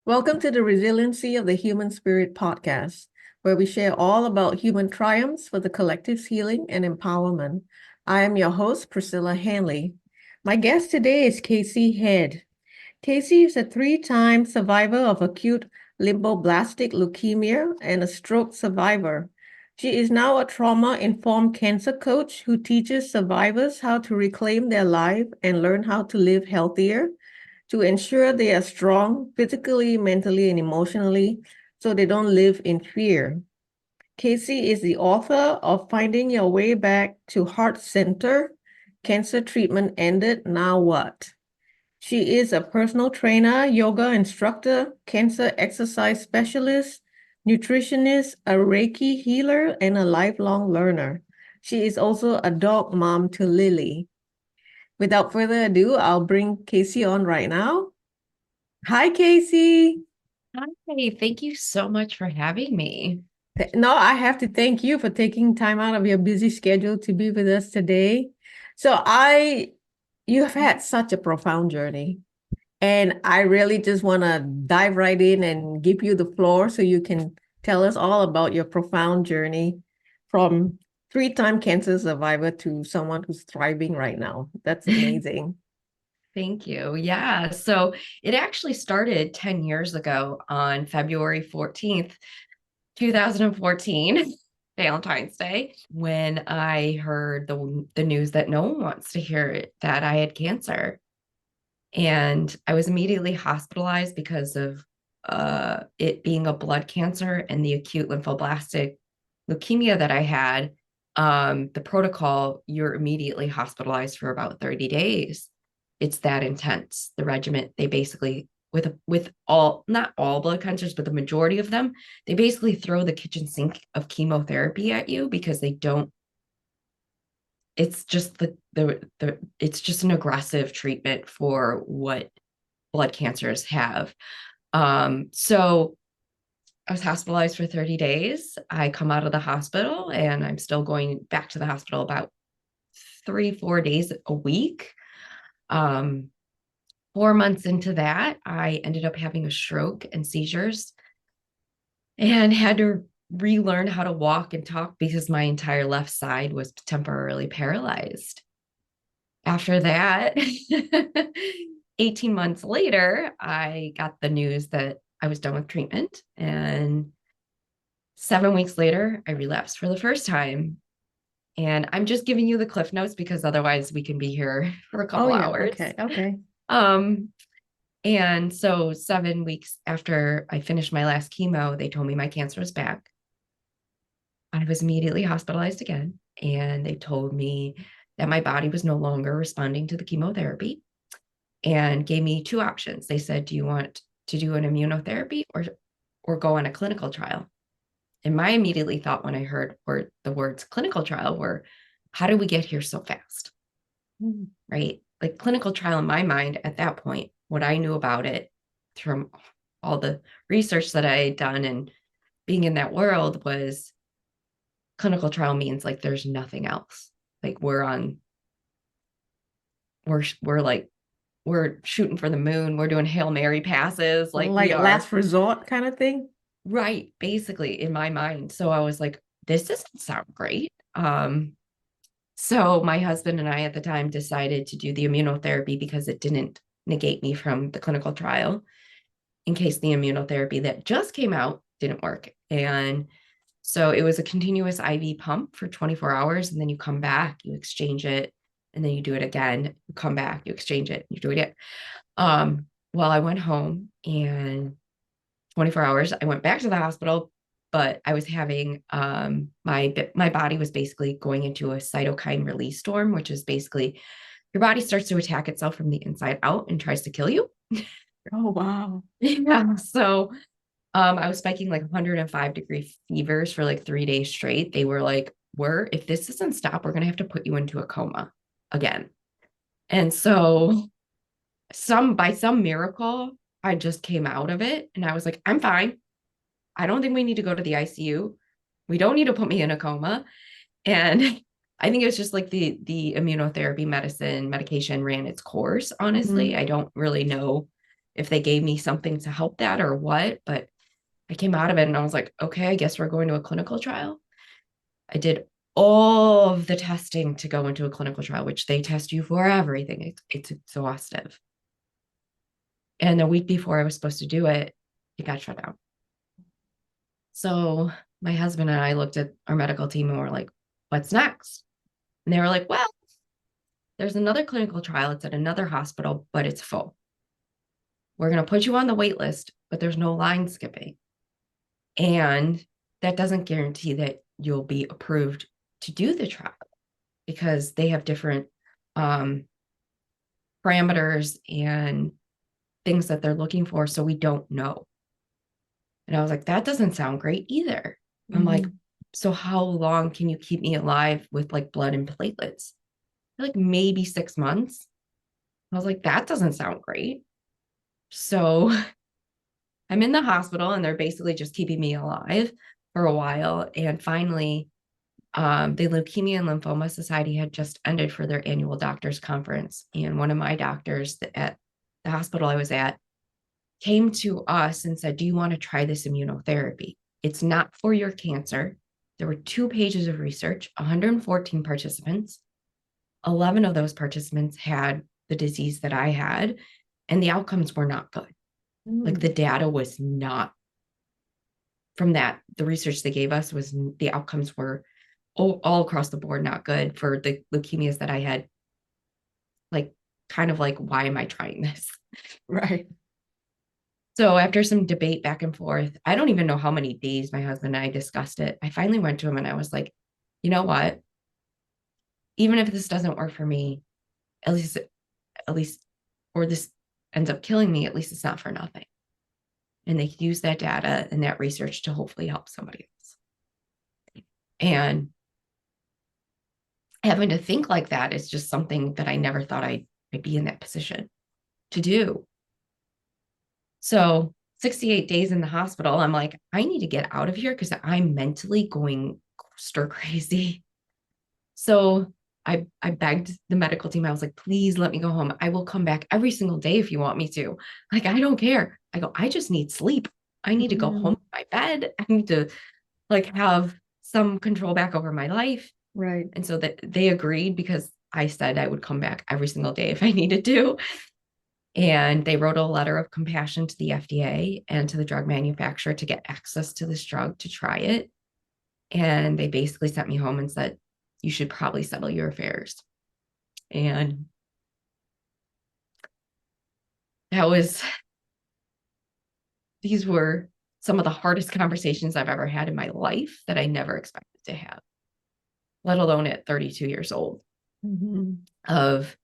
Welcome to the Resiliency of the Human Spirit podcast, where we share all about human triumphs for the collective's healing and empowerment. I am your host, Priscilla Hanley. My guest today is Casey Head. Casey is a three-time survivor of acute lymphoblastic leukemia and a stroke survivor. She is now a trauma-informed cancer coach who teaches survivors how to reclaim their life and learn how to live healthier to ensure they are strong physically, mentally, and emotionally so they don't live in fear. Casey is the author of Finding Your Way Back to Heart Center, Cancer Treatment Ended, Now What? She is a personal trainer, yoga instructor, cancer exercise specialist, nutritionist, a Reiki healer, and a lifelong learner. She is also a dog mom to Lily. Without further ado, I'll bring Casey on right now. Hi, Casey. Hi, thank you so much for having me. No, I have to thank you for taking time out of your busy schedule to be with us today. You have had such a profound journey, and I really just want to dive right in and give you the floor so you can tell us all about your profound journey from three-time cancer survivor to someone who's thriving right now. That's amazing. Thank you. Yeah, so it actually started 10 years ago on February 14th, 2014, Valentine's Day, when I heard the news that no one wants to hear it, that I had cancer. And I was immediately hospitalized because of it being a blood cancer and the acute lymphoblastic leukemia that I had. The protocol, you're immediately hospitalized for about 30 days. It's that intense. The regimen, they basically, with all, not all blood cancers, but the majority of them, they basically throw the kitchen sink of chemotherapy at you because they don't, it's just the it's just an aggressive treatment for what blood cancers have. So I was hospitalized for 30 days. I come out of the hospital and I'm still going back to the hospital about 3, 4 days a week. Um, 4 months into that, I ended up having a stroke and seizures and had to relearn how to walk and talk because my entire left side was temporarily paralyzed. After that, 18 months later, I got the news that I was done with treatment. And 7 weeks later, I relapsed for the first time. And I'm just giving you the cliff notes because otherwise we can be here for a Oh, couple yeah. hours. Okay. Okay. Um, and so 7 weeks after I finished my last chemo, they told me my cancer was back. I was immediately hospitalized again, and they told me that my body was no longer responding to the chemotherapy and gave me two options. They said, "Do you want to do an immunotherapy or go on a clinical trial?" And my immediately thought when I heard the words clinical trial were, how did we get here so fast? Mm. Right? Like clinical trial in my mind at that point, what I knew about it from all the research that I had done and being in that world was clinical trial means like there's nothing else. Like we're like we're shooting for the moon. We're doing Hail Mary passes. Like we Like are last resort kind of thing. right, basically in my mind. So I was like, this doesn't sound great. So my husband and I at the time decided to do the immunotherapy because it didn't negate me from the clinical trial in case the immunotherapy that just came out didn't work. And so it was a continuous IV pump for 24 hours. And then you come back, you exchange it, and then you do it again. You come back, you exchange it, you do it again. Well, I went home and 24 hours, I went back to the hospital, but I was having my body was basically going into a cytokine release storm, which is basically your body starts to attack itself from the inside out and tries to kill you. Oh, wow. Yeah. So I was spiking like 105-degree fevers for like 3 days straight. They were like, if this doesn't stop, we're gonna have to put you into a coma again. And so by some miracle, I just came out of it and I was like, I'm fine. I don't think we need to go to the ICU. We don't need to put me in a coma. And I think it was just like the immunotherapy medication ran its course, honestly. Mhm. I don't really know if they gave me something to help that or what, but I came out of it and I was like, okay, I guess we're going to a clinical trial. I did all of the testing to go into a clinical trial, which they test you for everything. It's exhaustive. And the week before I was supposed to do it, it got shut down. So my husband and I looked at our medical team and we're like, what's next? And they were like, well, there's another clinical trial. It's at another hospital, but it's full. We're going to put you on the wait list, but there's no line skipping. And that doesn't guarantee that you'll be approved to do the trial because they have different parameters and things that they're looking for. So we don't know. And I was like, that doesn't sound great either. I'm like, so how long can you keep me alive with like blood and platelets? Like maybe 6 months. I was like, that doesn't sound great. So I'm in the hospital and they're basically just keeping me alive for a while. And finally, the Leukemia and Lymphoma Society had just ended for their annual doctors conference. And one of my doctors at the hospital I was at came to us and said, do you want to try this immunotherapy? It's not for your cancer. There were 2 pages of research, 114 participants. 11 of those participants had the disease that I had, and the outcomes were not good. Like the data was not from that. The research they gave us was the outcomes were all across the board not good for the leukemias that I had. Like, kind of like, why am I trying this? Right. So after some debate back and forth, I don't even know how many days my husband and I discussed it. I finally went to him and I was like, you know what? Even if this doesn't work for me, at least, or this ends up killing me, at least it's not for nothing. And they could use that data and that research to hopefully help somebody else. And having to think like that is just something that I never thought I'd be in that position to do. So 68 days in the hospital, I'm like, I need to get out of here because I'm mentally going stir crazy. So I begged the medical team. I was like, please let me go home. I will come back every single day if you want me to. Like, I don't care. I go, I just need sleep. I need to go home to my bed. I need to like have some control back over my life. Right. And so that they agreed because I said I would come back every single day if I needed to. And they wrote a letter of compassion to the FDA and to the drug manufacturer to get access to this drug to try it. And they basically sent me home and said, you should probably settle your affairs. And these were some of the hardest conversations I've ever had in my life that I never expected to have, let alone at 32 years old, of,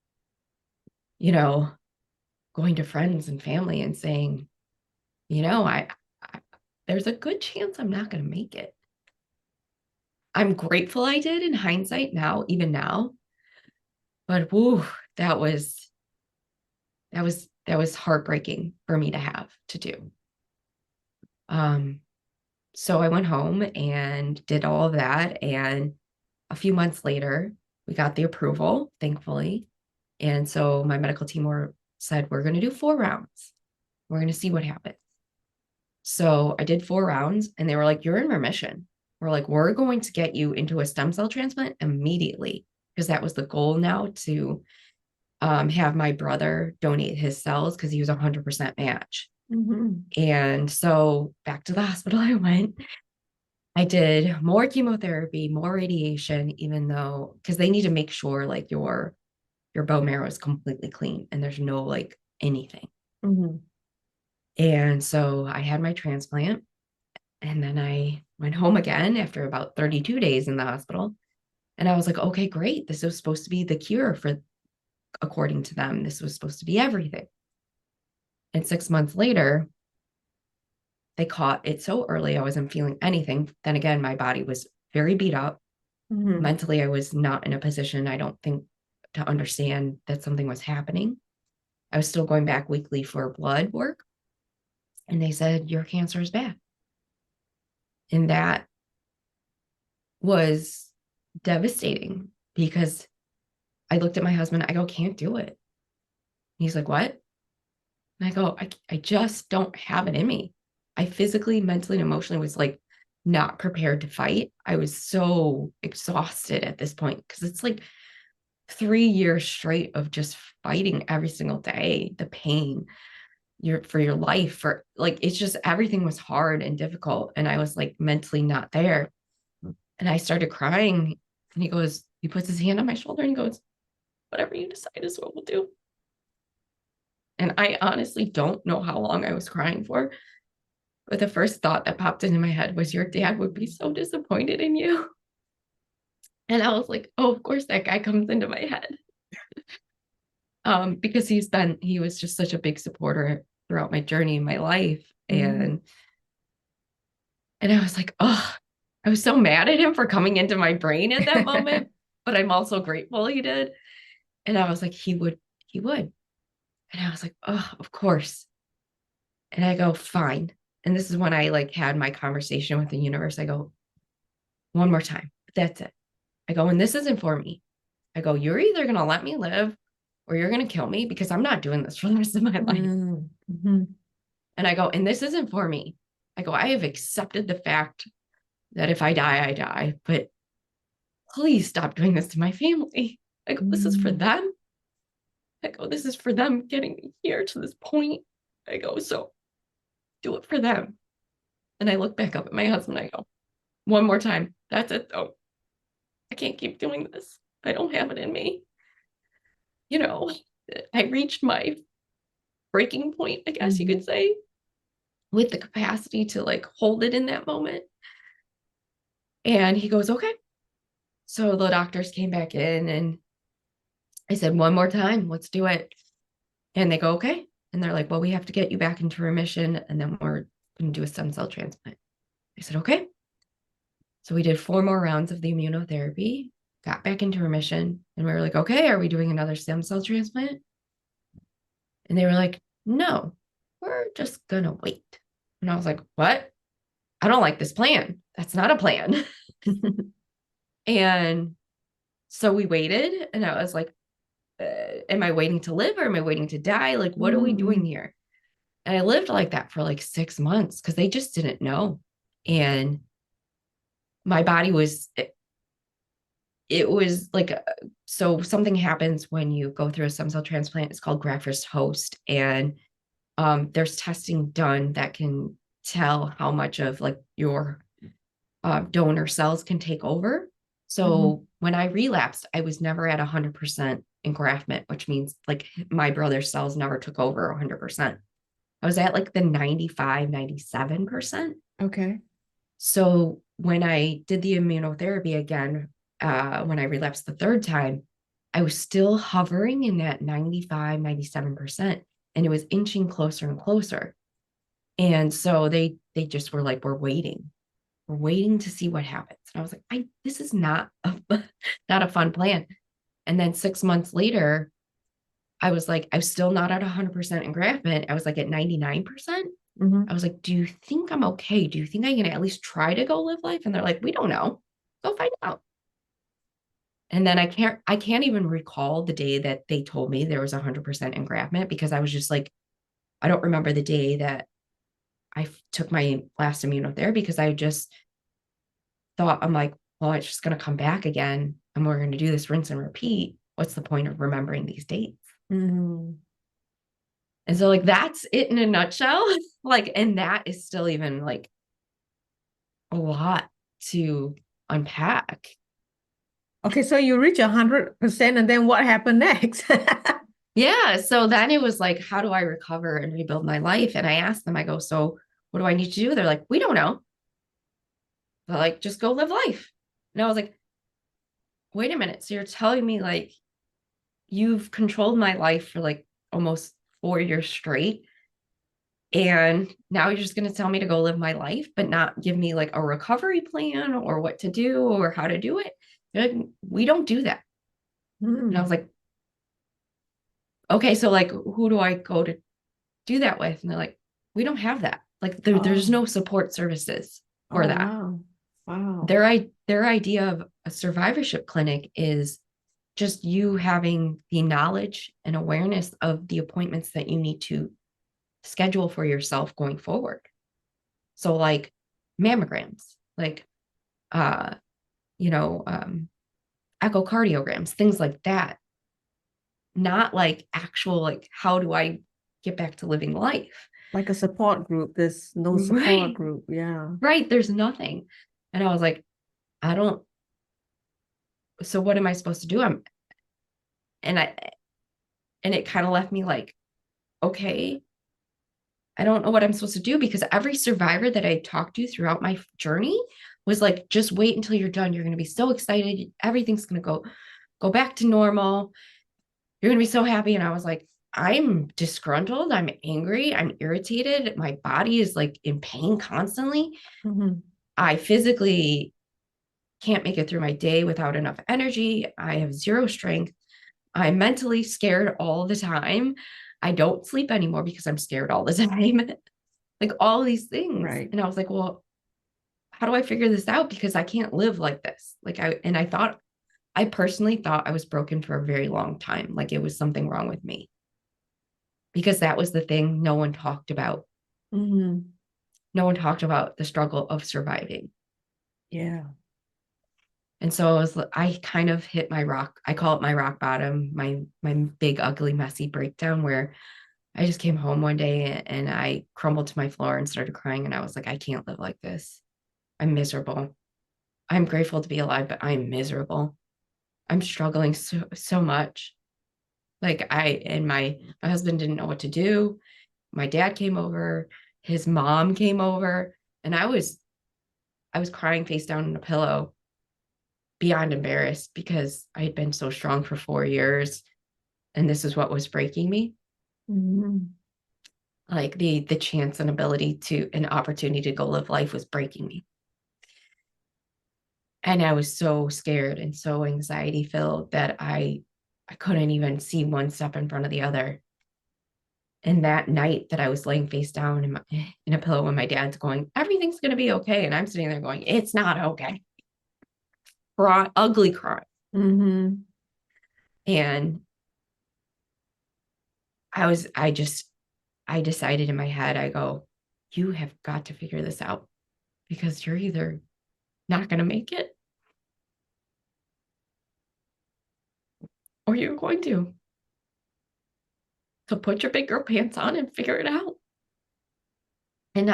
going to friends and family and saying, I there's a good chance I'm not going to make it. I'm grateful I did in hindsight now, even now. But woo, that was heartbreaking for me to have to do. So I went home and did all of that. And a few months later, we got the approval, thankfully. And so my medical team said, we're going to do 4 rounds. We're going to see what happens. So I did 4 rounds and they were like, you're in remission. We're like, we're going to get you into a stem cell transplant immediately because that was the goal now to have my brother donate his cells because he was 100% match. And so back to the hospital I went. I did more chemotherapy, more radiation, even though, because they need to make sure like your bone marrow is completely clean and there's no like anything. And so I had my transplant and then I went home again after about 32 days in the hospital. And I was like, okay, great. This was supposed to be the cure according to them, this was supposed to be everything. And 6 months later, they caught it so early, I wasn't feeling anything. Then again, my body was very beat up. Mentally, I was not in a position, I don't think, to understand that something was happening. I was still going back weekly for blood work. And they said, your cancer is bad. And that was devastating because I looked at my husband, I go, can't do it. He's like, what? And I go, I just don't have it in me. I physically, mentally, and emotionally was like not prepared to fight. I was so exhausted at this point because it's like 3 years straight of just fighting every single day, the pain for your life, for like, it's just everything was hard and difficult. And I was like mentally not there. And I started crying. And he puts his hand on my shoulder and he goes, whatever you decide is what we'll do. And I honestly don't know how long I was crying for. But the first thought that popped into my head was, your dad would be so disappointed in you. And I was like, oh, of course that guy comes into my head. Because he was just such a big supporter throughout my journey in my life. Mm-hmm. And I was like, oh, I was so mad at him for coming into my brain at that moment, but I'm also grateful he did. And I was like, he would. And I was like, oh, of course. And I go, fine. And this is when I like had my conversation with the universe. I go, one more time. That's it. I go, and this isn't for me. I go, you're either going to let me live or you're going to kill me because I'm not doing this for the rest of my life. Mm-hmm. And I go, and this isn't for me. I go, I have accepted the fact that if I die, I die, but please stop doing this to my family. I go, this is for them. I go, this is for them getting me here to this point. I go, so do it for them. And I look back up at my husband. I go, one more time. That's it, though. I can't keep doing this. I don't have it in me. You know, I reached my breaking point, I guess you Mm-hmm. could say, with the capacity to like hold it in that moment. And he goes, okay. So the doctors came back in and I said, one more time, let's do it. And they go, okay. And they're like, well, we have to get you back into remission and then we're going to do a stem cell transplant. I said, okay. So we did 4 more rounds of the immunotherapy, got back into remission. And we were like, okay, are we doing another stem cell transplant? And they were like, no, we're just going to wait. And I was like, what? I don't like this plan. That's not a plan. And so we waited. And I was like, am I waiting to live or am I waiting to die? Like, what are we doing Mm-hmm. here? And I lived like that for like 6 months because they just didn't know. And my body was, it was like, so something happens when you go through a stem cell transplant. It's called graft versus host. And there's testing done that can tell how much of like your donor cells can take over. Mm-hmm. So when I relapsed, I was never at 100% engraftment, which means like my brother's cells never took over 100%. I was at like the 95, 97%. Okay. So when I did the immunotherapy again, when I relapsed the third time, I was still hovering in that 95, 97%, and it was inching closer and closer. And so they just were like, we're waiting. We're waiting to see what happens. And I was like, this is not not a fun plan. And then 6 months later, I was like, I was still not at 100% engraftment. I was like at 99%. Mm-hmm. I was like, do you think I'm okay? Do you think I can at least try to go live life? And they're like, we don't know. Go find out. And then I can't even recall the day that they told me there was 100% engraftment because I was just like, I don't remember the day that I took my last immunotherapy because I just thought, I'm like, well, it's just going to come back again and we're going to do this rinse and repeat. What's the point of remembering these dates? Mm-hmm. And so like that's it in a nutshell. Like, and that is still even like a lot to unpack. Okay, so you reach 100%, and then what happened next? Yeah. So then it was like, how do I recover and rebuild my life? And I asked them, I go, so what do I need to do? They're like, we don't know. They're like, just go live life. And I was like, wait a minute. So you're telling me like you've controlled my life for like almost 4 years straight. And now you're just going to tell me to go live my life, but not give me like a recovery plan or what to do or how to do it. They're like, we don't do that. And I was Mm. like, okay, so like, who do I go to do that with? And they're like, we don't have that. Like, there's Oh, no support services for oh, that. wow. Wow. Their idea of a survivorship clinic is just you having the knowledge and awareness of the appointments that you need to schedule for yourself going forward. So like mammograms, like uh, you know, echocardiograms, things like that. Not like actual, like, how do I get back to living life? Like a support group. There's no support Right. group. Yeah. Right. There's nothing. And I was like, I don't, so what am I supposed to do? And I, and it kind of left me like, okay, I don't know what I'm supposed to do, because every survivor that I talked to throughout my journey was like, just wait until you're done. You're going to be so excited. Everything's going to go back to normal. You're going to be so happy. And I was like, I'm disgruntled. I'm angry. I'm irritated. My body is like in pain constantly. Mhm. I physically can't make it through my day without enough energy. I have zero strength. I'm mentally scared all the time. I don't sleep anymore because I'm scared all the time. Like all these things. Right. And I was like, well, how do I figure this out? Because I can't live like this. I personally thought I was broken for a very long time. Like it was something wrong with me, because that was the thing no one talked about. Mhm. No one talked about the struggle of surviving. Yeah. And so I kind of hit my rock. I call it my rock bottom, my big, ugly, messy breakdown, where I just came home one day and I crumbled to my floor and started crying. And I was like, I can't live like this. I'm miserable. I'm grateful to be alive, but I'm miserable. I'm struggling so much. Like my husband didn't know what to do. My dad came over, his mom came over, and I was crying face down in a pillow, beyond embarrassed, because I had been so strong for 4 years, and this is what was breaking me. Mhm. Like the chance and ability to an opportunity to go live life was breaking me. And I was so scared and so anxiety filled that I couldn't even see one step in front of the other. And that night that I was laying face down in a pillow, and my dad's going, everything's going to be okay. And I'm sitting there going, it's not okay. Ugly cry. Mhm. And I decided in my head, I go, you have got to figure this out, because you're either not going to make it or you're going to. So put your big girl pants on and figure it out. And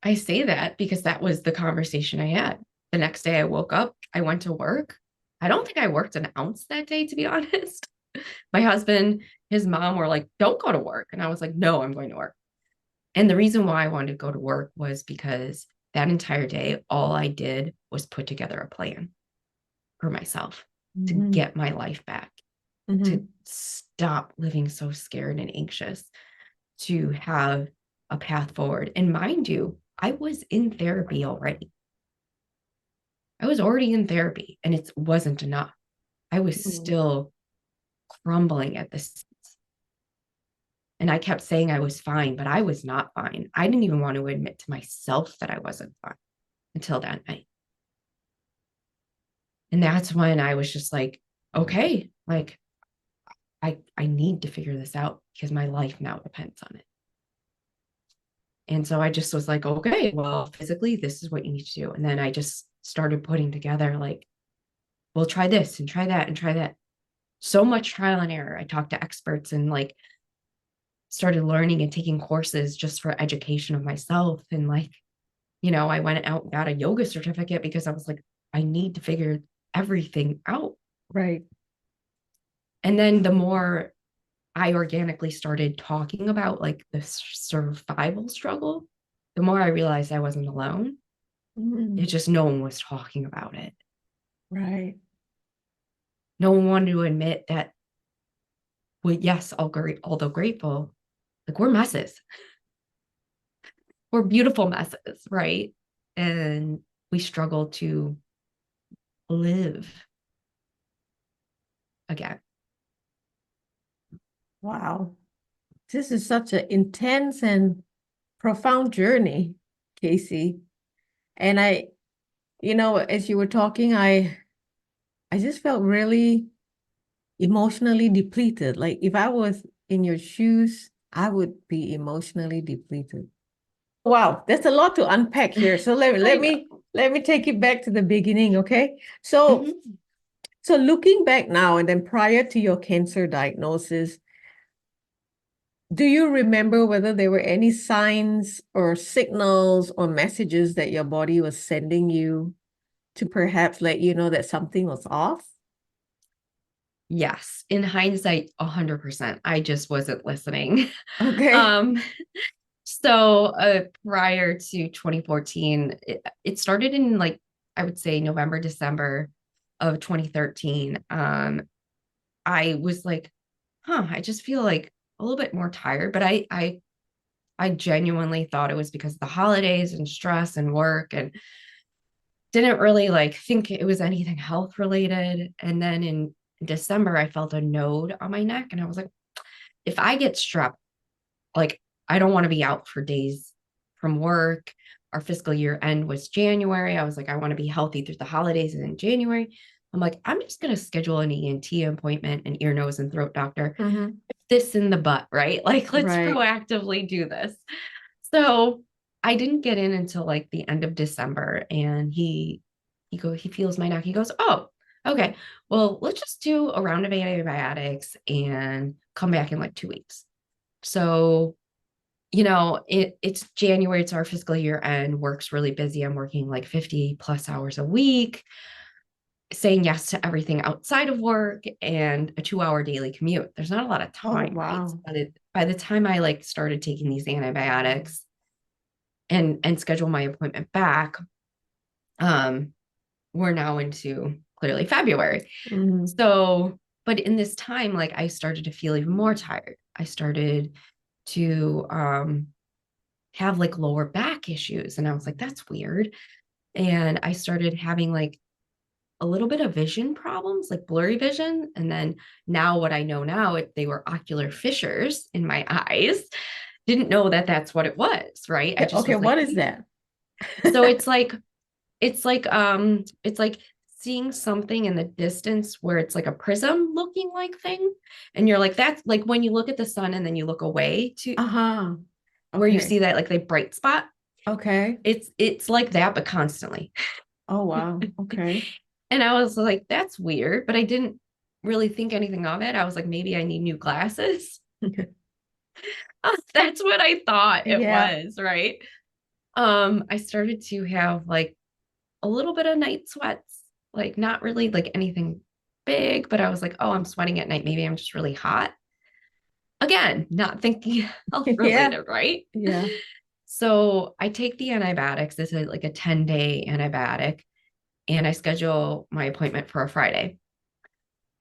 I say that because that was the conversation I had. The next day I woke up, I went to work. I don't think I worked an ounce that day, to be honest. My husband, his mom were like, don't go to work. And I was like, no, I'm going to work. And the reason why I wanted to go to work was because that entire day, all I did was put together a plan for myself to Mhm. get my life back, to Mhm. stop living so scared and anxious, to have a path forward. And mind you, I was in therapy already. I was already in therapy, and it wasn't enough. I was Mhm. still crumbling at this. And I kept saying I was fine, but I was not fine. I didn't even want to admit to myself that I wasn't fine until that night. And that's when I was just like, okay, like I need to figure this out, because my life now depends on it. And so I just was like, okay, well, physically, this is what you need to do. And then I just started putting together, like, we'll try this and try that and try that. So much trial and error. I talked to experts and like started learning and taking courses just for education of myself. And like, I went out and got a yoga certificate, because I was like, I need to figure everything out. Right. And then the more I organically started talking about like the survival struggle, the more I realized I wasn't alone. It Mhm. just, no one was talking about it. Right. No one wanted to admit that, well, yes, although grateful, like we're messes. We're beautiful messes, right? And we struggle to live again. Wow. This is such an intense and profound journey, Casey. And as you were talking, I just felt really emotionally depleted. Like if I was in your shoes, I would be emotionally depleted. Wow, there's a lot to unpack here. So let, I let know. me let me take you back to the beginning, okay? So Mhm. so looking back now and then prior to your cancer diagnosis, do you remember whether there were any signs or signals or messages that your body was sending you to perhaps let you know that something was off? Yes, in hindsight, 100%. I just wasn't listening. Okay. Um, so prior to 2014, it started in like I would say November, December of 2013. I was like, I just feel like a little bit more tired, but I genuinely thought it was because of the holidays and stress and work and didn't really like think it was anything health related. And then in December, I felt a node on my neck and I was like, if I get strep, like I don't want to be out for days from work. Our fiscal year end was January. I was like, I want to be healthy through the holidays and in January. I'm like, I'm just going to schedule an ENT appointment, an ear, nose, and throat doctor. Mm-hmm. This in the butt, right? Like, let's Right. proactively do this. So I didn't get in until like the end of December, and he feels my neck. He goes, "Oh, okay. Well, let's just do a round of antibiotics and come back in like 2 weeks." So it's January, it's our fiscal year end, work's really busy. I'm working like 50 plus hours a week, saying yes to everything outside of work and a 2 hour daily commute. There's not a lot of Oh, time, right? wow. By the time I like started taking these antibiotics and schedule my appointment back, um, we're now into clearly February. Mm-hmm. So, but in this time, like I started to feel even more tired. I started to have like lower back issues. And I was like, that's weird. And I started having like a little bit of vision problems, like blurry vision. And then now, what I know now, they were ocular fissures in my eyes. Didn't know that that's what it was, right? I just Okay, was like, what is that? so it's like seeing something in the distance where it's like a prism looking like thing. And you're like, that's like when you look at the sun and then you look away to Uh-huh. where you Okay. see that like the bright spot. Okay. It's like that, but constantly. Oh, wow. Okay. And I was like, that's weird, but I didn't really think anything of it. I was like, maybe I need new glasses. That's what I thought it Yeah. was, right? I started to have like a little bit of night sweats, like not really like anything big, but I was like, oh, I'm sweating at night. Maybe I'm just really hot. Again, not thinking health Yeah. related, right? Yeah. So I take the antibiotics. This is like a 10-day antibiotic, and I schedule my appointment for a Friday.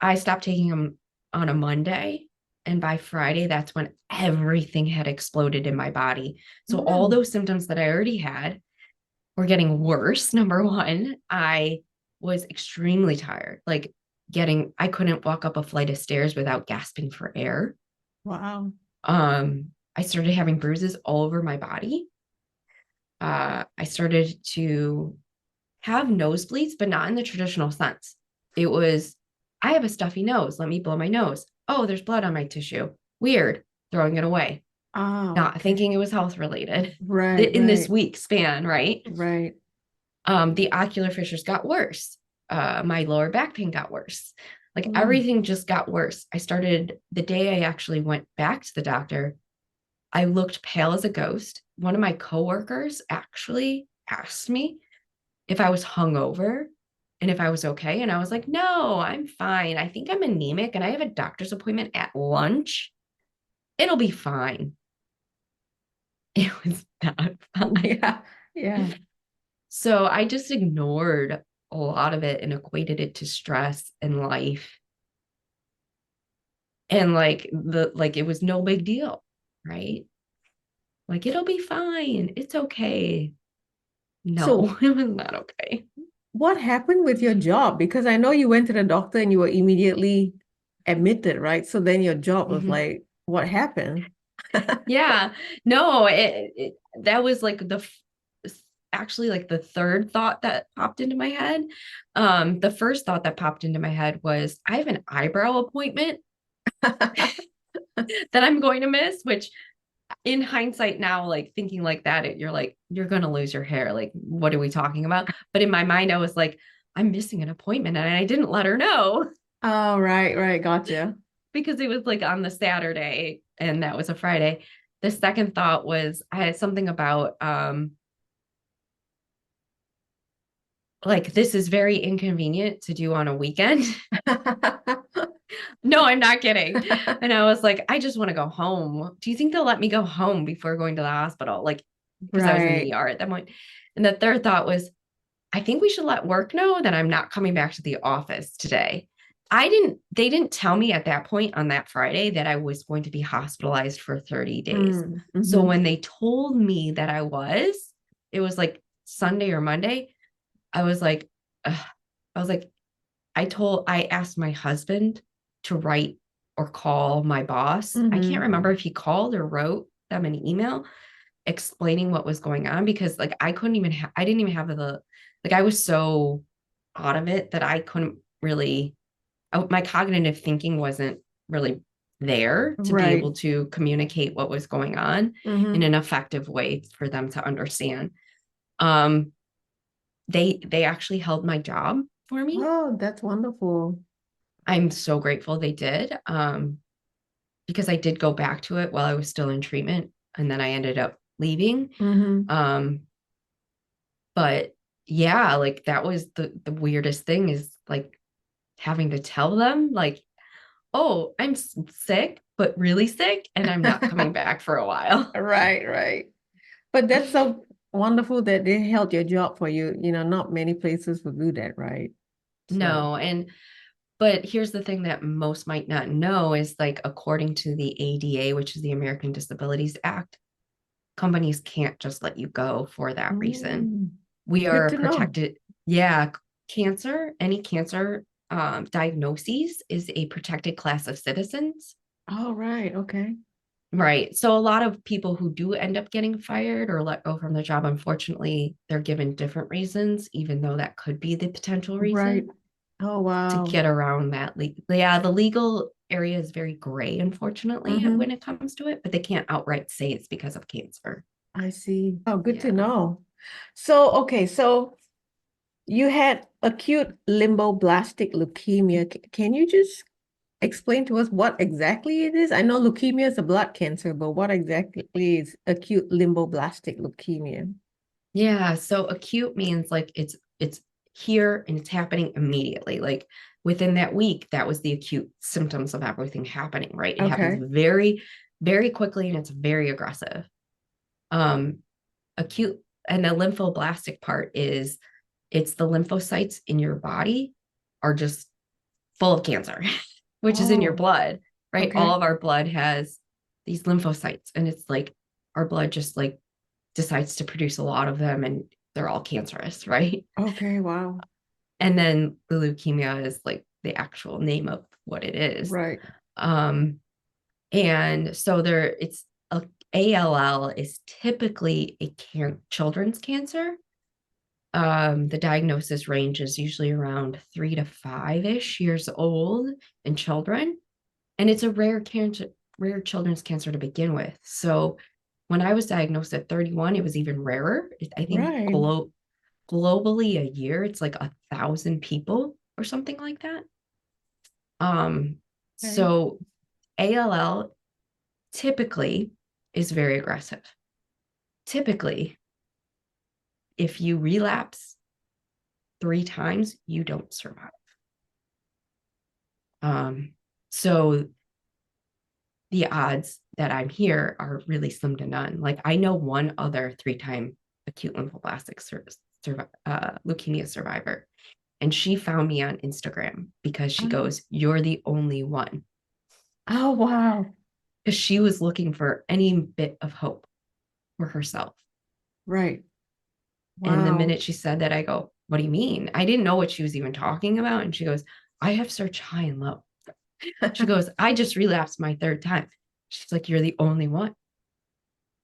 I stopped taking them on a Monday. And by Friday, that's when everything had exploded in my body. So all Mm. those symptoms that I already had were getting worse. Number one, I was extremely tired, like I couldn't walk up a flight of stairs without gasping for air. Wow. I started having bruises all over my body. I started to have nosebleeds, but not in the traditional sense. It was, I have a stuffy nose. Let me blow my nose. Oh, there's blood on my tissue. Weird. Throwing it away. Ah, Not okay. thinking it was health related Right, in this right, week span, right? right. The ocular fissures got worse. My lower back pain got worse. Like Mm. everything just got worse. I started the day I actually went back to the doctor. I looked pale as a ghost. One of my coworkers actually asked me if I was hungover and if I was okay. And I was like, no, I'm fine. I think I'm anemic and I have a doctor's appointment at lunch. It'll be fine. It was not fine. Yeah, yeah. So I just ignored a lot of it and equated it to stress and life. And like it was no big deal, right? Like it'll be fine. It's okay. So No, it was not okay. what happened with your job? Because I know you went to the doctor and you were immediately admitted, right? So then your job was Mhm. like, what happened? Yeah, no, that was like actually like the third thought that popped into my head. The first thought that popped into my head was I have an eyebrow appointment that I'm going to miss, which in hindsight now, like thinking like that, you're like, you're going to lose your hair. Like, what are we talking about? But in my mind, I was like, I'm missing an appointment and I didn't let her know Oh, right. Gotcha. because it was like on the Saturday and that was a Friday. The second thought was I had something about, like, this is very inconvenient to do on a weekend. No, I'm not kidding. And I was like, I just want to go home. Do you think they'll let me go home before going to the hospital? Like, because I was in the Right. ER at that point. And the third thought was, I think we should let work know that I'm not coming back to the office today. They didn't tell me at that point on that Friday that I was going to be hospitalized for 30 days. So Mm-hmm. when they told me that it was like Sunday or Monday. I was like, ugh. I was like, I asked my husband to write or call my boss. I can't Mm-hmm. remember if he called or wrote them an email explaining what was going on because like I didn't even have like I was so out of it that I couldn't really, my cognitive thinking wasn't really there to be Right. able to communicate what was going on in Mm-hmm. an effective way for them to understand. Um, they actually held my job for me. Oh, that's wonderful. I'm so grateful they did. Because I did go back to it while I was still in treatment and then I ended up leaving. Mm-hmm. Um, but yeah, like that was the weirdest thing is like having to tell them like, oh, I'm sick, but really sick, and I'm not coming back for a while. Right. But that's so wonderful that they held your job for you. Not many places will do that, right? So, No, but here's the thing that most might not know is like according to the ADA, which is the American Disabilities Act, companies can't just let you go for that reason. mm, We good are to know. protected. Yeah, any cancer diagnoses is a protected class of citizens. All right. Okay. Right. So a lot of people who do end up getting fired or let go from the job, unfortunately, they're given different reasons, even though that could be the potential Right. reason Oh, to wow. get around that. Yeah, the legal area is very gray, unfortunately, Mm-hmm. when it comes to it, but they can't outright say it's because of cancer. I see. Oh, good to Yeah. know. So, okay. So you had acute lymphoblastic leukemia. Can you just explain to us what exactly it is? I know leukemia is a blood cancer, but what exactly is acute lymphoblastic leukemia? Yeah, so acute means like it's here and it's happening immediately. Like within that week, that was the acute symptoms of everything happening, right? It happens Okay. very, very quickly and it's very aggressive. Um, acute and the lymphoblastic part is it's the lymphocytes in your body are just full of cancer, which is in your Oh, blood, right? All okay. of our blood has these lymphocytes, and it's like our blood just like decides to produce a lot of them and they're all cancerous, right? Okay. Wow. And then the leukemia is like the actual name of what it is. Right. Um, and so ALL is typically a children's cancer. The diagnosis range is usually around 3 to 5-ish years old in children. And it's a rare cancer, rare children's cancer to begin with. So when I was diagnosed at 31, it was even rarer. I think Right. globally a year, it's like 1,000 people or something like that. Okay. So ALL typically is very aggressive. Typically, if you relapse 3 times, you don't survive. Um, so the odds that I'm here are really slim to none. Like I know one other 3-time acute lymphoblastic leukemia survivor, and she found me on Instagram because she Oh, goes, "You're the only one." oh, wow. Because she was looking for any bit of hope for herself. Right. And the Wow. minute she said that, I go, "What do you mean?" I didn't know what she was even talking about. And she goes, "I have searched high and low." She goes, "I just relapsed my third time." She's like, "You're the only one."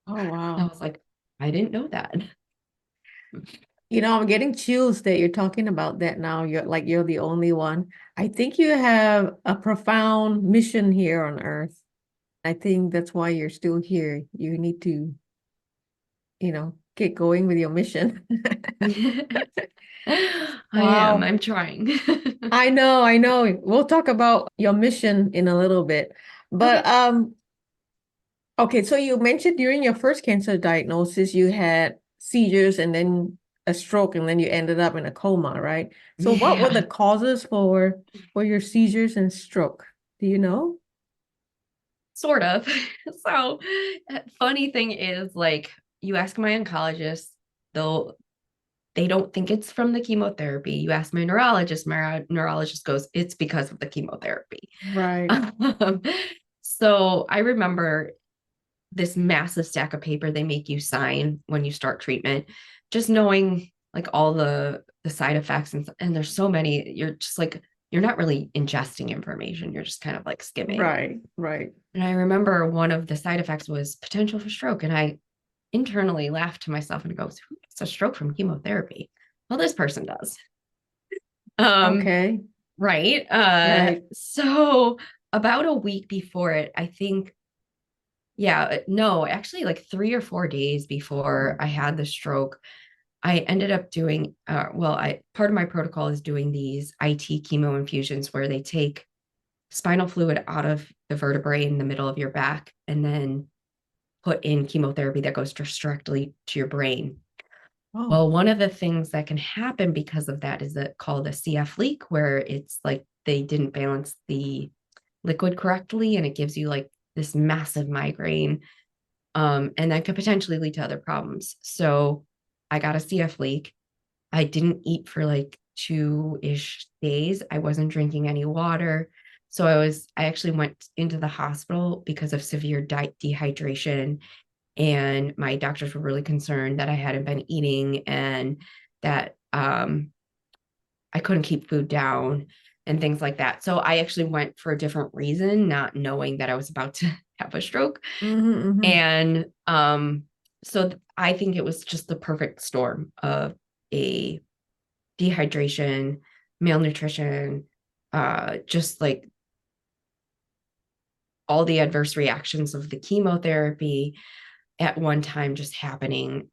Oh, I wow. was like, "I didn't know that." I'm getting chills that you're talking about that now. You're the only one. I think you have a profound mission here on Earth. I think that's why you're still here. You need to, get going with your mission. I am. Wow. I'm trying. I know, I know. We'll talk about your mission in a little bit. But Okay. okay, so you mentioned during your first cancer diagnosis you had seizures and then a stroke and then you ended up in a coma, right? So what were the Yeah, causes for your seizures and stroke? Do you know? sort of. So, funny thing is, like, you ask my oncologist, they'll they don't think it's from the chemotherapy. You ask my neurologist goes, it's because of the chemotherapy. Right. Um, so I remember this massive stack of paper they make you sign when you start treatment, just knowing like all the side effects and there's so many, you're just like you're not really ingesting information, you're just kind of like skimming. Right, right. And I remember one of the side effects was potential for stroke, and I internally laughed to myself and goes, who gets a stroke from chemotherapy? Well, this person does. um Okay. right. Right. So about a week before it, I think, yeah, no, actually, like 3 or 4 days before I had the stroke, I ended up doing, well, I part of my protocol is doing these IT chemo infusions where they take spinal fluid out of the vertebrae in the middle of your back and then put in chemotherapy that goes directly to your brain. Oh. Well, one of the things that can happen because of that is called a CF leak, where it's like they didn't balance the liquid correctly and it gives you like this massive migraine, and that could potentially lead to other problems. So I got a CF leak. I didn't eat for like 2-ish days. I wasn't drinking any water. So I actually went into the hospital because of severe dehydration. And my doctors were really concerned that I hadn't been eating and that I couldn't keep food down and things like that. So I actually went for a different reason, not knowing that I was about to have a stroke. Mm-hmm, mm-hmm. And so I think it was just the perfect storm of a dehydration, malnutrition, just like all the adverse reactions of the chemotherapy at one time just happening.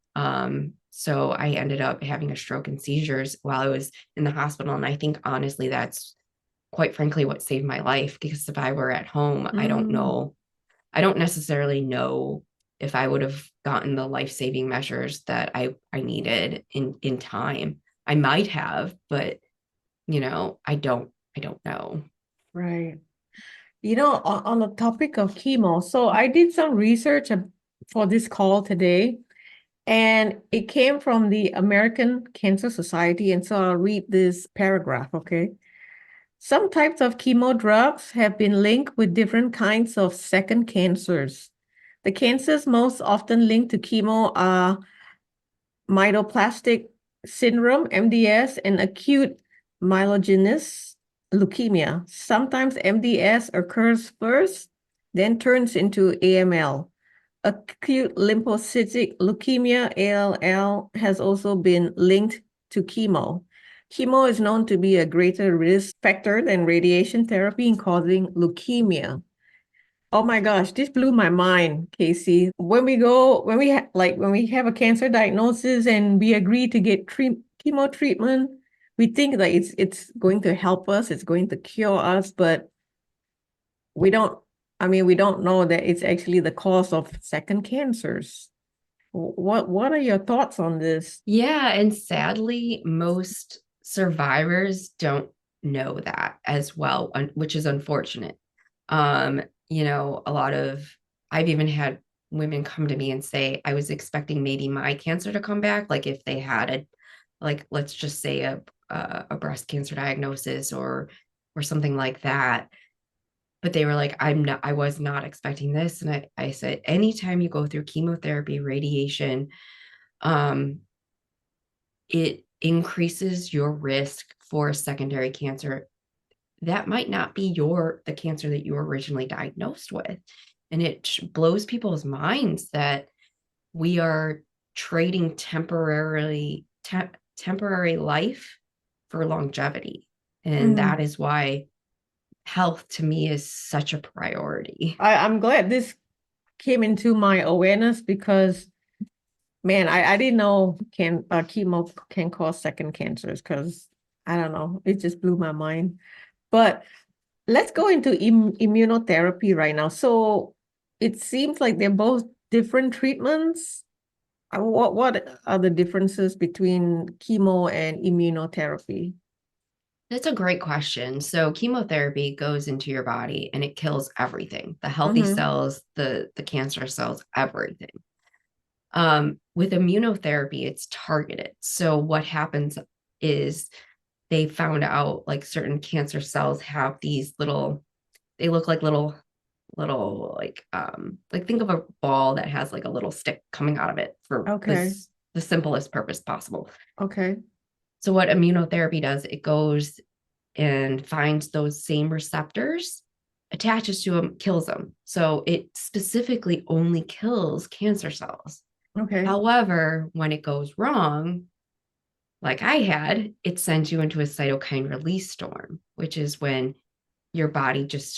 So I ended up having a stroke and seizures while I was in the hospital. And I think honestly, that's quite frankly what saved my life, because if I were at home, I don't Mm, know, I don't necessarily know if I would have gotten the life-saving measures that I needed in time. I might have, but I don't know. right. On the topic of chemo, so I did some research for this call today, and it came from the American Cancer Society. And so I'll read this paragraph, okay? Some types of chemo drugs have been linked with different kinds of second cancers. The cancers most often linked to chemo are myelodysplastic syndrome, MDS, and acute myelogenous leukemia. Sometimes MDS occurs first, then turns into AML. Acute lymphocytic leukemia, ALL, has also been linked to chemo. Chemo is known to be a greater risk factor than radiation therapy in causing leukemia. Oh my gosh, this blew my mind, Casey. When we have a cancer diagnosis and we agree to get chemo treatment, we think that it's going to help us, it's going to cure us, but we don't, we don't know that it's actually the cause of second cancers. What are your thoughts on this? Yeah, and sadly, most survivors don't know that as well, which is unfortunate. Um, a lot of I've even had women come to me and say, I was expecting maybe my cancer to come back, like if they had like let's just say a breast cancer diagnosis or something like that. But they were like, I was not expecting this. And I said, anytime you go through chemotherapy, radiation, um, it increases your risk for a secondary cancer that might not be the cancer that you were originally diagnosed with. And it blows people's minds that we are trading temporary life for longevity. And that Mm, is why health to me is such a priority. I'm glad this came into my awareness because, man, I didn't know chemo can cause second cancers because I don't know, it just blew my mind. But let's go into immunotherapy right now. So it seems like they're both different treatments. What are the differences between chemo and immunotherapy? That's a great question. So chemotherapy goes into your body and it kills everything, the healthy Mm-hmm. cells, the cancer cells, everything. With immunotherapy, it's targeted. So what happens is they found out like certain cancer cells have these little, they look like little like think of a ball that has like a little stick coming out of it for Okay. this the simplest purpose possible. Okay. So what immunotherapy does, it goes and finds those same receptors, attaches to them, kills them. So it specifically only kills cancer cells. Okay. However, when it goes wrong, like I had, it sends you into a cytokine release storm, which is when your body just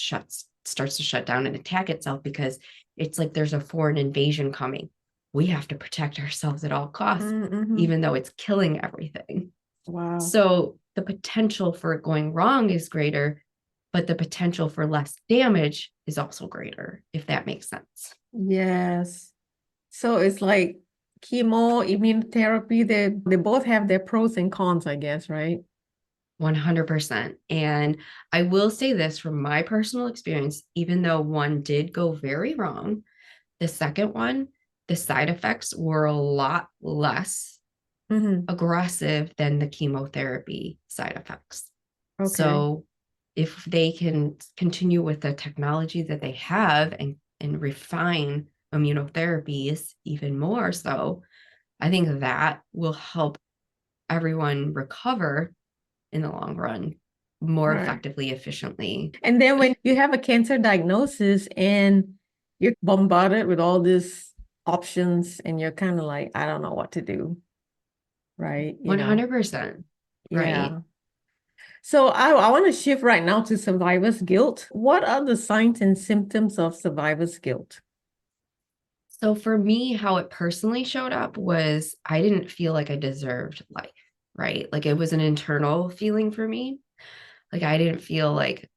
starts to shut down and attack itself because it's like there's a foreign invasion coming. We have to protect ourselves at all costs, Mm-hmm. even though it's killing everything. Wow. So the potential for it going wrong is greater, but the potential for less damage is also greater, if that makes sense. Yes. So it's like chemo, immunotherapy, they both have their pros and cons, I guess, right? 100%. And I will say this from my personal experience, even though one did go very wrong, the second one, the side effects were a lot less Mm-hmm. aggressive than the chemotherapy side effects. Okay. So if they can continue with the technology that they have and refine immunotherapies even more so, I think that will help everyone recover in the long run more Right. effectively, efficiently. And then when you have a cancer diagnosis and you're bombarded with all these options and you're kind of like, I don't know what to do, right? 100%, right? Yeah. So I want to shift right now to survivor's guilt. What are the signs and symptoms of survivor's guilt? So for me, how it personally showed up was I didn't feel like I deserved life, right? Like it was an internal feeling for me. Like I didn't feel like,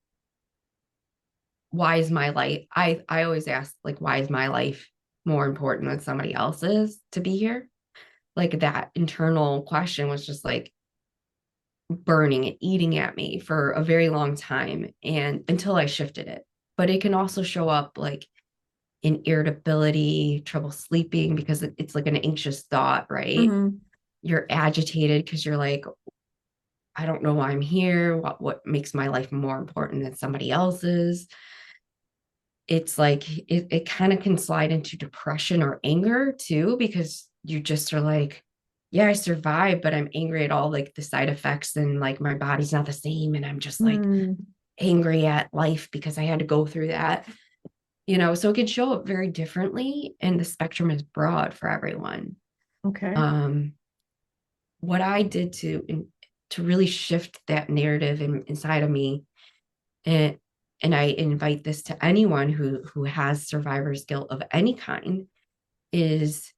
why is my life? I always ask, like, why is my life more important than somebody else's to be here? Like that internal question was just like burning and eating at me for a very long time and until I shifted it. But it can also show up like in irritability, trouble sleeping because it's like an anxious thought, right? Mm-hmm. You're agitated because you're like, I don't know why I'm here. What makes my life more important than somebody else's? It's like it kind of can slide into depression or anger too, because you just are like, yeah, I survived, but I'm angry at all like the side effects and like my body's not the same. And I'm just like Mm, angry at life because I had to go through that, so it can show up very differently and the spectrum is broad for everyone. okay. um what I did to really shift that narrative inside of me, and I invite this to anyone who has survivor's guilt of any kind, is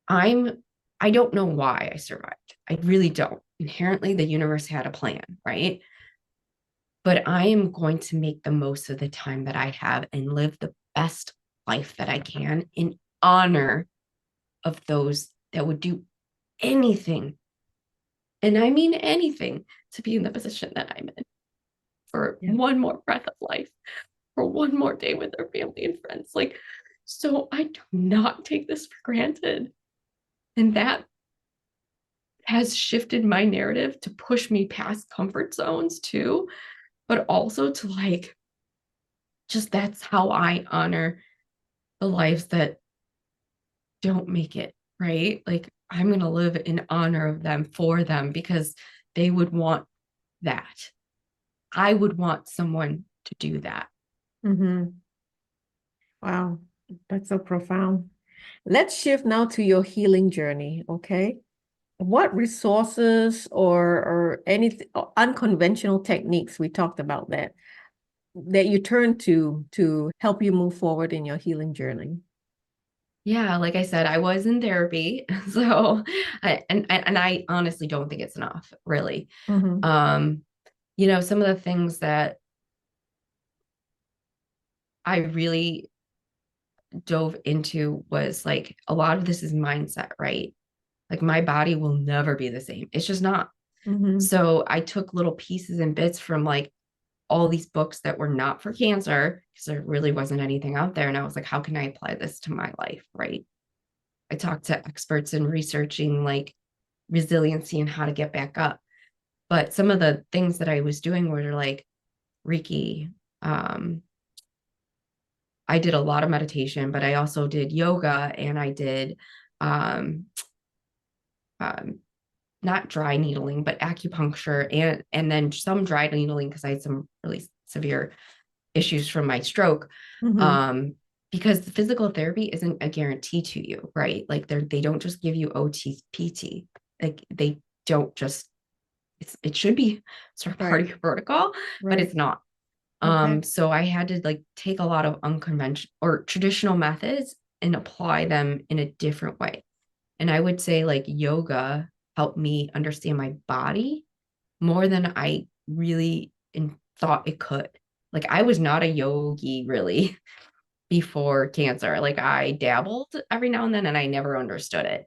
I'm I don't know why I survived. I really don't. Inherently, the universe had a plan, right? But I am going to make the most of the time that I have and live the best life that I can in honor of those that would do anything, and I mean anything, to be in the position that I'm in for Yeah. one more breath of life, for one more day with their family and friends. Like, so I do not take this for granted. And that has shifted my narrative to push me past comfort zones too, but also to like, just that's how I honor the lives that don't make it, right? Like, I'm going to live in honor of them for them because they would want that. I would want someone to do that. Mm-hmm. Wow. That's so profound. Let's shift now to your healing journey, okay? what resources or any unconventional techniques, we talked about that you turn to help you move forward in your healing journey? Yeah, like I said, I was in therapy. So and I honestly don't think it's enough, really. Mm-hmm. Um, some of the things that I really dove into was like a lot of this is mindset, right? Like my body will never be the same. It's just not. Mm-hmm. So I took little pieces and bits from like all these books that were not for cancer because there really wasn't anything out there. And I was like, how can I apply this to my life? Right. I talked to experts in researching like resiliency and how to get back up. But some of the things that I was doing were like Reiki. Um, I did a lot of meditation, but I also did yoga and I did um, um, not dry needling, but acupuncture and then some dry needling because I had some really severe issues from my stroke. Mm-hmm. Um, because the physical therapy isn't a guarantee to you, right? Like they don't just give you OT, PT. Like they don't just it should be sort of part Right. of your protocol, but Right. it's not. Okay. So I had to like take a lot of unconventional or traditional methods and apply them in a different way. And I would say like yoga helped me understand my body more than I really thought it could. Like I was not a yogi really before cancer. Like I dabbled every now and then and I never understood it.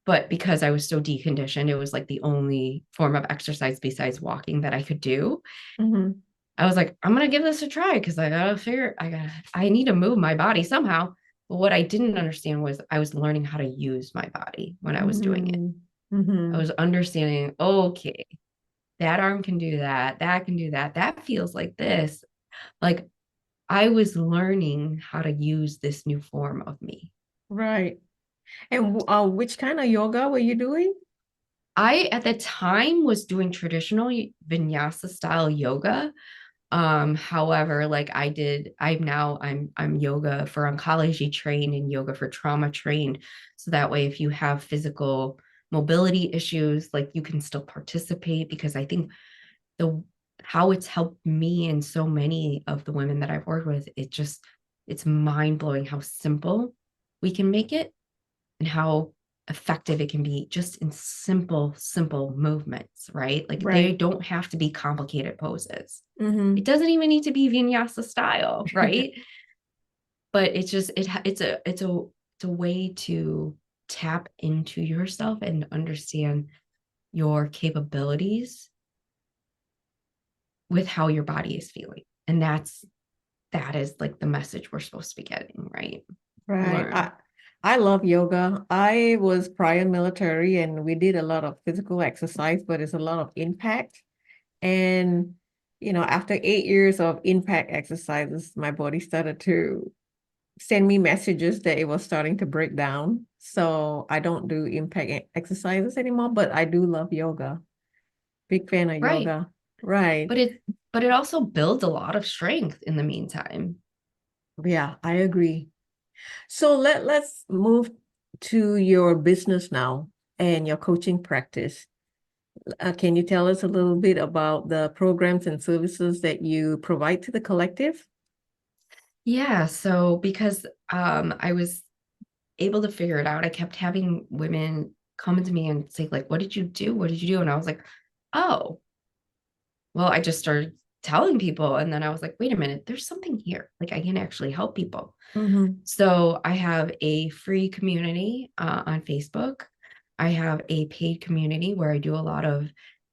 But because I was so deconditioned, it was like the only form of exercise besides walking that I could do. Mm-hmm. I was like, I'm gonna give this a try because I need to move my body somehow. But what I didn't understand was I was learning how to use my body when I was doing it. Mm-hmm. I Mm-hmm. was understanding, okay, that arm can do that, that can do that, that feels like this. Like I was learning how to use this new form of me. Right. And which kind of yoga were you doing? I at the time was doing traditional vinyasa style yoga. However, like I'm yoga for oncology trained and yoga for trauma trained. So that way, if you have physical mobility issues, like you can still participate because I think the how it's helped me and so many of the women that I've worked with, it's mind blowing how simple we can make it and how effective it can be just in simple movements, right? Like they Right. don't have to be complicated poses. It Mm-hmm. doesn't even need to be vinyasa style, right? But it's just it's a way to tap into yourself and understand your capabilities with how your body is feeling. And that is like the message we're supposed to be getting, right? Right. Learn. I love yoga. I was prior military and we did a lot of physical exercise, but it's a lot of impact. And, after 8 years of impact exercises, my body started to send me messages that it was starting to break down. So I don't do impact exercises anymore, but I do love yoga. Big fan of Right. yoga. Right. But it also builds a lot of strength in the meantime. Yeah, I agree. So let's move to your business now and your coaching practice. Can you tell us a little bit about the programs and services that you provide to the collective? Yeah, so because I was able to figure it out, I kept having women come to me and say like, what did you do? What did you do? And I was like, oh, well, I just started telling people and then I was like, wait a minute, there's something here. Like I can actually help people. Mm-hmm. So I have a free community on Facebook. I have a paid community where I do a lot of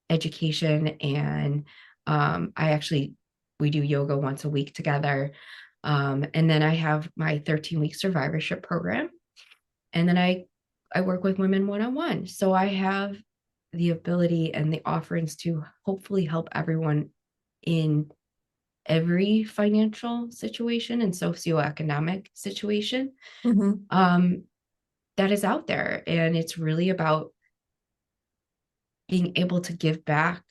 education and I actually we do yoga once a week together. And then I have my 13-week survivorship program. And then I work with women one-on-one. So I have the ability and the offerings to hopefully help everyone in every financial situation and socioeconomic situation Mm-hmm. um, that is out there. And it's really about being able to give back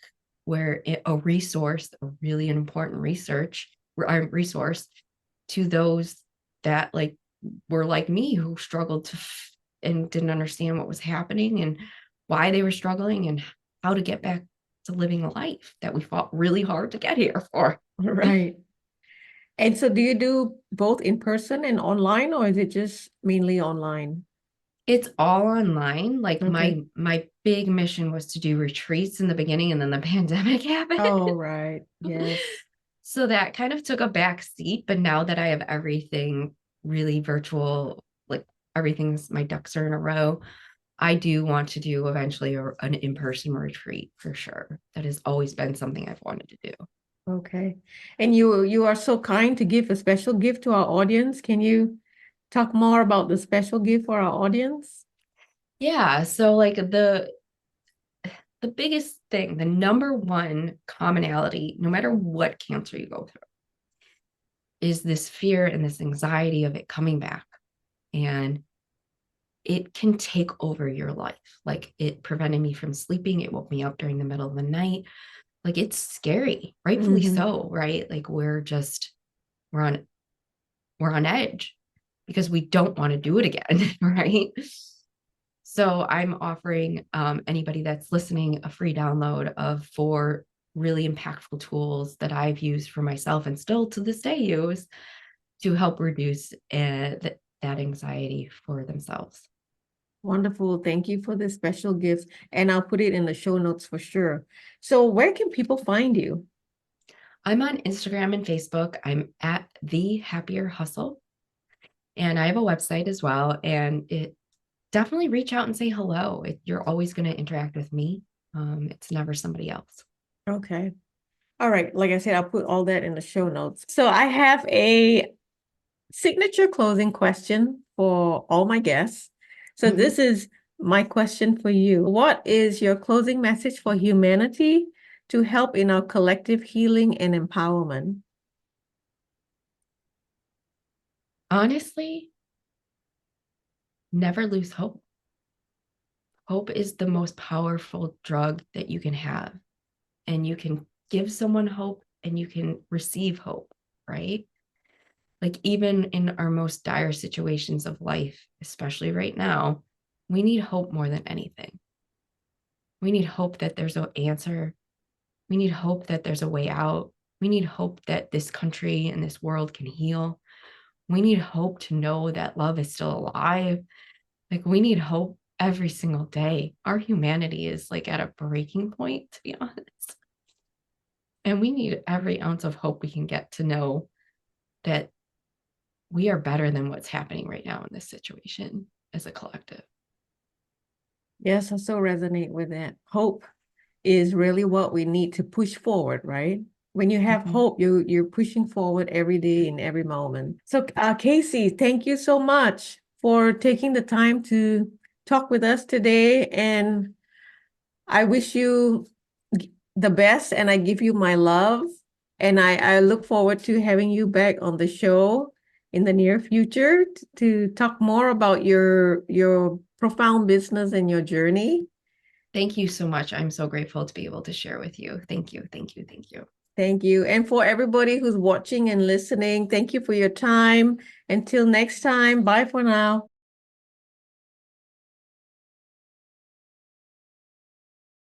where a resource, a really important resource to those that like were like me who struggled and didn't understand what was happening and why they were struggling and how to get back to living a life that we fought really hard to get here for. Right. And so do you do both in person and online, or is it just mainly online? It's all online. Like Okay. my big mission was to do retreats in the beginning, and then the pandemic happened. Oh, right. Yes. So that kind of took a back seat. But now that I have everything really virtual, like everything's my ducks are in a row, I do want to do eventually an in-person retreat for sure. That has always been something I've wanted to do. Okay. And you are so kind to give a special gift to our audience. Can you talk more about the special gift for our audience? Yeah. So like the biggest thing, the number one commonality, no matter what cancer you go through, is this fear and this anxiety of it coming back. And it can take over your life. Like it prevented me from sleeping. It woke me up during the middle of the night. Like it's scary, rightfully Hmm. so, right? Like we're on we're on edge because we don't want to do it again, right? So I'm offering anybody that's listening a free download of 4 really impactful tools that I've used for myself and still to this day use to help reduce that anxiety for themselves. Wonderful. Thank you for this special gift. And I'll put it in the show notes for sure. So where can people find you? I'm on Instagram and Facebook. I'm at The Happier Hustle. And I have a website as well. And it definitely reach out and say hello. You're always going to interact with me. It's never somebody else. Okay. All right. Like I said, I'll put all that in the show notes. So I have a signature closing question for all my guests. So Mhm. this is my question for you. What is your closing message for humanity to help in our collective healing and empowerment? Honestly, never lose hope. Hope is the most powerful drug that you can have. And you can give someone hope and you can receive hope, right? Like, even in our most dire situations of life, especially right now, we need hope more than anything. We need hope that there's an answer. We need hope that there's a way out. We need hope that this country and this world can heal. We need hope to know that love is still alive. Like, we need hope every single day. Our humanity is like at a breaking point, to be honest. And we need every ounce of hope we can get to know that we are better than what's happening right now in this situation as a collective. Yes, I so resonate with that. Hope is really what we need to push forward, right? When you have Mhm. hope, you're pushing forward every day in every moment. So, Casey, thank you so much for taking the time to talk with us today, and I wish you the best, and I give you my love, and I look forward to having you back on the show in the near future to talk more about your profound business and your journey. Thank you so much. I'm so grateful to be able to share with you. Thank you. Thank you. Thank you. Thank you. And for everybody who's watching and listening, thank you for your time. Until next time, bye for now.